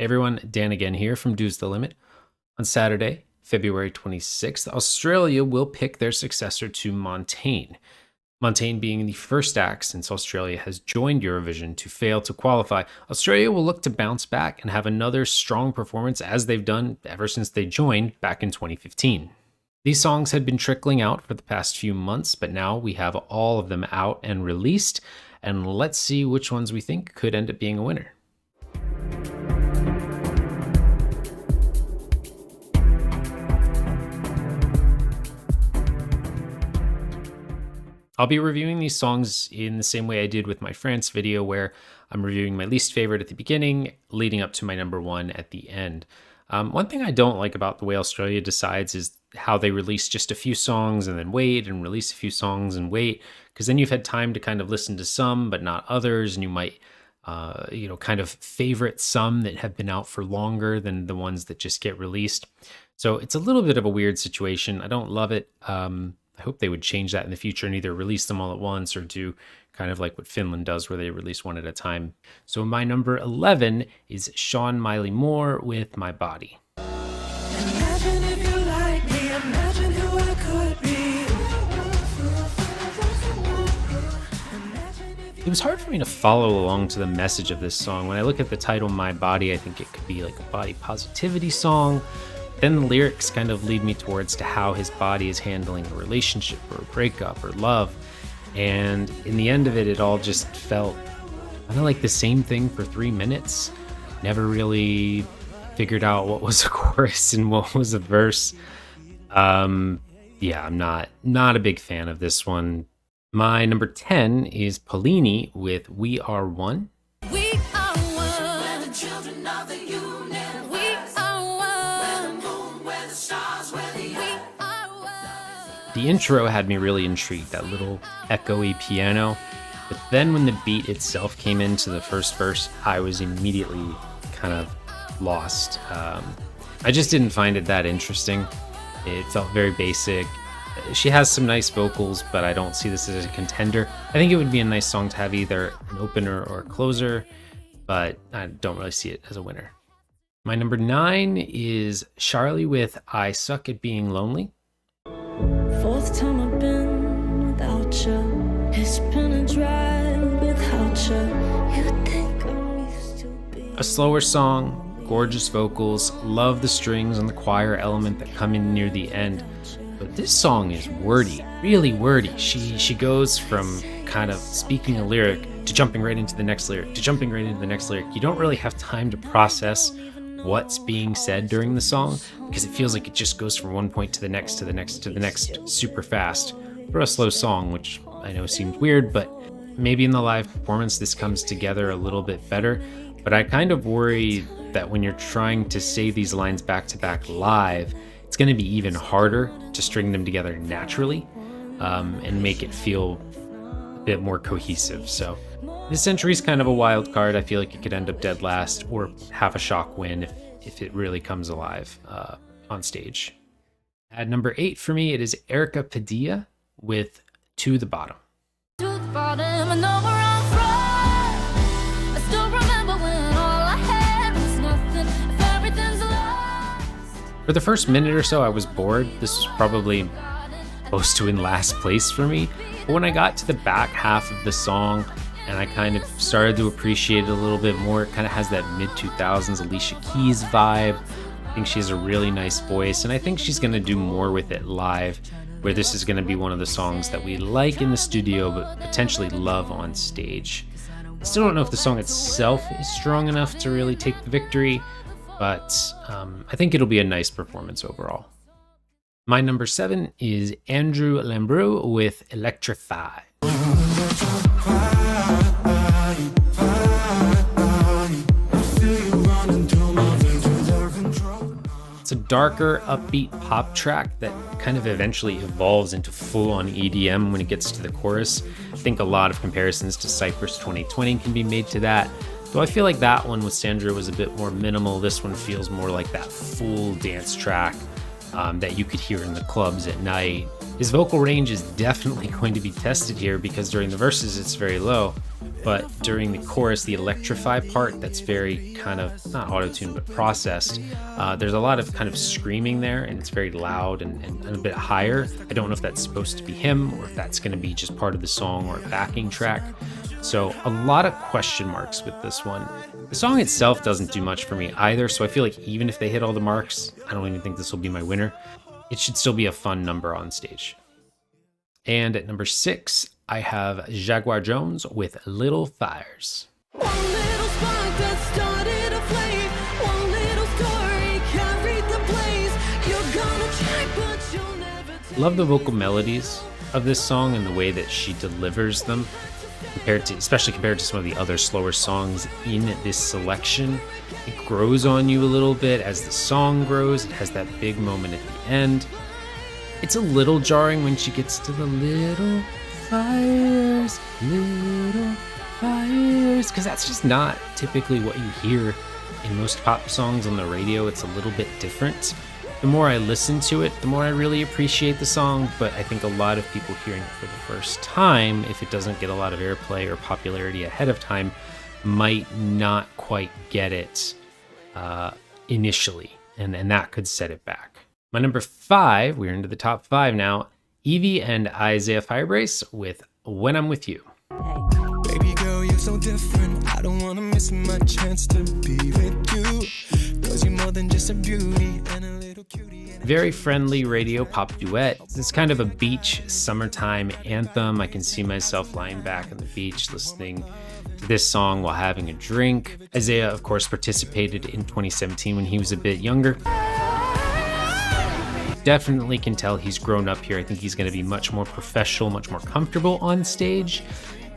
Hey everyone, Dan again here from Do's the Limit. On Saturday, February 26th, Australia will pick their successor to Montaigne. Montaigne being the first act since Australia has joined Eurovision to fail to qualify. Australia will look to bounce back and have another strong performance as they've done ever since they joined back in 2015. These songs had been trickling out for the past few months, but now we have all of them out and released, and let's see which ones we think could end up being a winner. I'll be reviewing these songs in the same way I did with my France video, where I'm reviewing my least favorite at the beginning, leading up to my number one at the end. One thing I don't like about the way Australia decides is how they release just a few songs and then wait and release a few songs and wait, because then you've had time to kind of listen to some but not others, and you might kind of favorite some that have been out for longer than the ones that just get released. So it's a little bit of a weird situation. I don't love it. I hope they would change that in the future and either release them all at once or do kind of like what Finland does, where they release one at a time. So my number 11 is Sean Miley Moore with My Body. Imagine if you like me, imagine who I could be. It was hard for me to follow along to the message of this song. When I look at the title, My Body, I think it could be like a body positivity song. Then the lyrics kind of lead me towards to how his body is handling a relationship or a breakup or love. And in the end of it, it all just felt kind of like the same thing for 3 minutes. Never really figured out what was a chorus and what was a verse. I'm not a big fan of this one. My number 10 is Paulini with We Are One. We are one. We're the children of the union. We are one. We're the moon, we're the stars, we're the earth. We are one. The intro had me really intrigued, that little echoey piano. But then when the beat itself came into the first verse, I was immediately kind of lost. I just didn't find it that interesting. It felt very basic. She has some nice vocals, but I don't see this as a contender. I think it would be a nice song to have either an opener or a closer, but I don't really see it as a winner. My number 9 is Charlie with I Suck at Being Lonely. Fourth time I've been without you. It's been a drive without you. You think I'm used to be. A slower song, gorgeous vocals, love the strings and the choir element that come in near the end. But this song is wordy, really wordy. She goes from kind of speaking a lyric to jumping right into the next lyric, to jumping right into the next lyric. You don't really have time to process what's being said during the song, because it feels like it just goes from one point to the next, to the next, to the next super fast for a slow song, which I know seems weird, but maybe in the live performance this comes together a little bit better. But I kind of worry that when you're trying to say these lines back to back live, it's going to be even harder to string them together naturally and make it feel a bit more cohesive. So this entry is kind of a wild card. I feel like it could end up dead last or have a shock win if it really comes alive on stage. At number 8 for me, it is Erika Padilla with To the Bottom. To the bottom and over on front. I still remember when all I had was nothing. If everything's lost. For the first minute or so, I was bored. This was probably close to in last place for me. But when I got to the back half of the song and I kind of started to appreciate it a little bit more, it kind of has that mid-2000s Alicia Keys vibe. I think she has a really nice voice, and I think she's going to do more with it live, where this is going to be one of the songs that we like in the studio but potentially love on stage. I still don't know if the song itself is strong enough to really take the victory, but I think it'll be a nice performance overall. My number 7 is Andrew Lambrew with Electrify. It's a darker, upbeat pop track that kind of eventually evolves into full-on EDM when it gets to the chorus. I think a lot of comparisons to Cypress 2020 can be made to that. Though I feel like that one with Sandra was a bit more minimal. This one feels more like that full dance track that you could hear in the clubs at night His vocal range is definitely going to be tested here because during the verses it's very low, but during the chorus, the electrify part that's very kind of, not auto-tuned, but processed, there's a lot of kind of screaming there, and it's very loud and a bit higher. I don't know if that's supposed to be him or if that's going to be just part of the song or a backing track. So a lot of question marks with this one. The song itself doesn't do much for me either, so I feel like even if they hit all the marks, I don't even think this will be my winner. It should still be a fun number on stage. And at number 6, I have Jaguar Jones with Little Fires. One little spark that started a flame. One little story carried the blaze. You're gonna try, but you'll never take. Love the vocal melodies of this song and the way that she delivers them, especially compared to some of the other slower songs in this selection. It grows on you a little bit as the song grows. It has that big moment at the end. It's a little jarring when she gets to the little fires, because that's just not typically what you hear in most pop songs on the radio. It's a little bit different. The more I listen to it, the more I really appreciate the song, but I think a lot of people hearing it for the first time, if it doesn't get a lot of airplay or popularity ahead of time, might not quite get it initially, and that could set it back. My number 5, we're into the top 5 now, Evie and Isaiah Firebrace with When I'm With You. Baby girl, you're so different. I don't wanna miss my chance to be with you. 'Cause you're more than just a beauty and a little cutie. Very friendly radio pop duet. It's kind of a beach summertime anthem. I can see myself lying back on the beach listening to this song while having a drink. Isaiah, of course, participated in 2017 when he was a bit younger. Definitely can tell he's grown up here. I think he's going to be much more professional, much more comfortable on stage.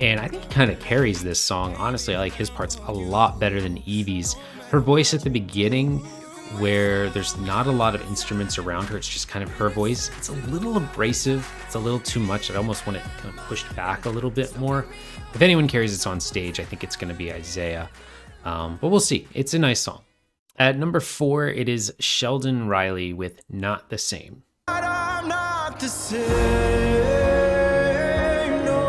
And I think he kind of carries this song. Honestly, I like his parts a lot better than Evie's. Her voice at the beginning, where there's not a lot of instruments around her, it's just kind of her voice. It's a little abrasive. It's a little too much. I almost want it kind of pushed back a little bit more. If anyone carries this on stage, I think it's going to be Isaiah. But we'll see. It's a nice song. At number 4, it is Sheldon Riley with Not the Same. But I'm not the same, no.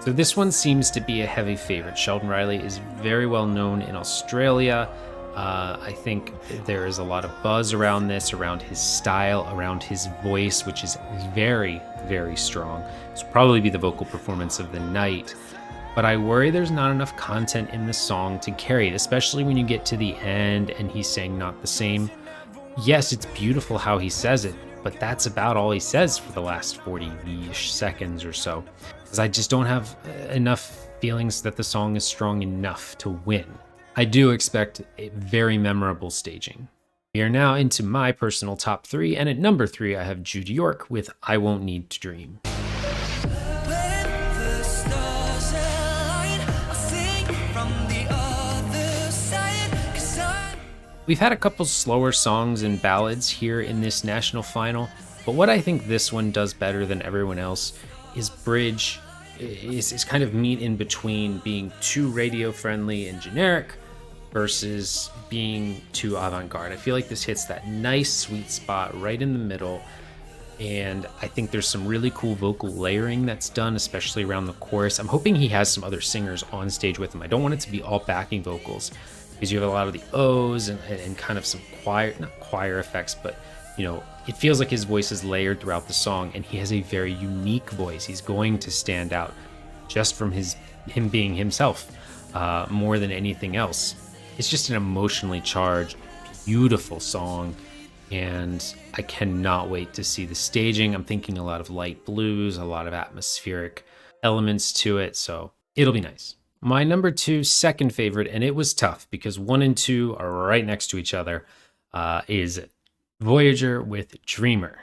So this one seems to be a heavy favorite. Sheldon Riley is very well known in Australia. I think there is a lot of buzz around this, around his style, around his voice, which is very, very strong. This will probably be the vocal performance of the night. But I worry there's not enough content in the song to carry it, especially when you get to the end and he's saying not the same. Yes, it's beautiful how he says it, but that's about all he says for the last 40-ish seconds or so. Because I just don't have enough feelings that the song is strong enough to win. I do expect a very memorable staging. We are now into my personal top 3, and at number 3 I have Judy York with I Won't Need to Dream. We've had a couple slower songs and ballads here in this national final, but what I think this one does better than everyone else is bridge, is kind of meet in between being too radio friendly and generic versus being too avant-garde. I feel like this hits that nice sweet spot right in the middle, and I think there's some really cool vocal layering that's done, especially around the chorus. I'm hoping he has some other singers on stage with him. I don't want it to be all backing vocals, because you have a lot of the O's and kind of some not choir effects, but it feels like his voice is layered throughout the song, and he has a very unique voice. He's going to stand out just from him being himself more than anything else. It's just an emotionally charged, beautiful song, and I cannot wait to see the staging. I'm thinking a lot of light blues, a lot of atmospheric elements to it, so it'll be nice. My number 2 second favorite, and it was tough because 1 and 2 are right next to each other, is Voyager with Dreamer.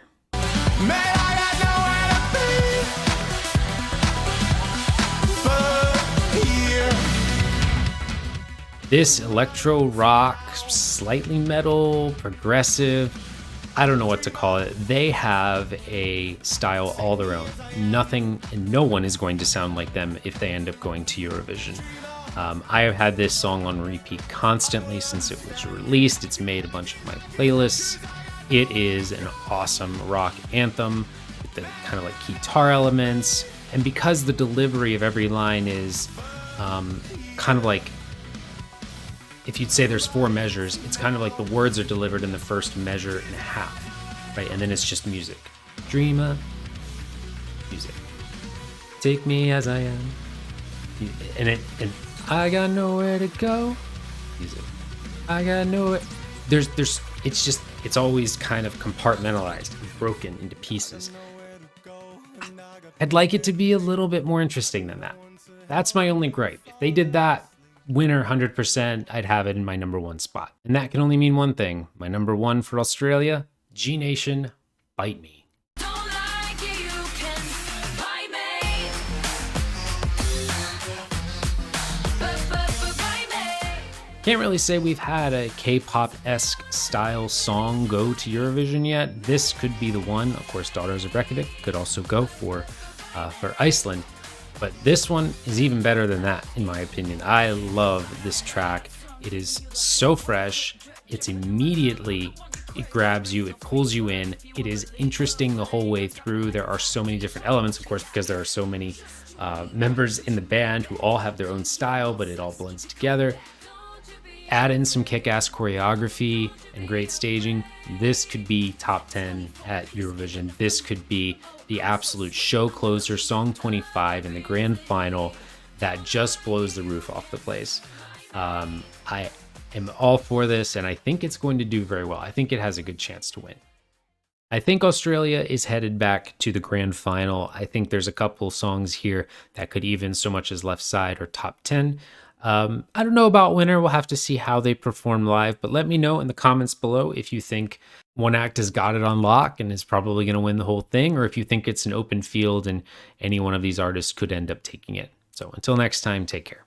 This electro rock, slightly metal, progressive, I don't know what to call it. They have a style all their own. Nothing and no one is going to sound like them if they end up going to Eurovision. I have had this song on repeat constantly since it was released. It's made a bunch of my playlists. It is an awesome rock anthem with the kind of like guitar elements. And because the delivery of every line is kind of like, if you'd say there's 4 measures, it's kind of like the words are delivered in the first measure and a half, right? And then it's just music. Dreamer, music. Take me as I am. And I got nowhere to go. Music. I got nowhere. It's always kind of compartmentalized and broken into pieces. I'd like it to be a little bit more interesting than that. That's my only gripe. If they did that, winner 100%, I'd have it in my number 1 spot. And that can only mean one thing. My number 1 for Australia, G Nation, Bite Me. Don't like you, you can bite me. Bite me. Can't really say we've had a K-pop-esque style song go to Eurovision yet. This could be the one. Of course, Daughters of Reykjavik could also go for Iceland. But this one is even better than that, in my opinion. I love this track. It is so fresh. It grabs you, it pulls you in. It is interesting the whole way through. There are so many different elements, of course, because there are so many members in the band who all have their own style, but it all blends together. Add in some kick-ass choreography and great staging. This could be top 10 at Eurovision. This could be the absolute show closer, song 25 in the grand final that just blows the roof off the place. I am all for this, and I think it's going to do very well. I think it has a good chance to win. I think Australia is headed back to the grand final. I think there's a couple songs here that could even so much as left side or top 10. I don't know about winner. We'll have to see how they perform live, but let me know in the comments below if you think one act has got it on lock and is probably going to win the whole thing, or if you think it's an open field and any one of these artists could end up taking it. So until next time, take care.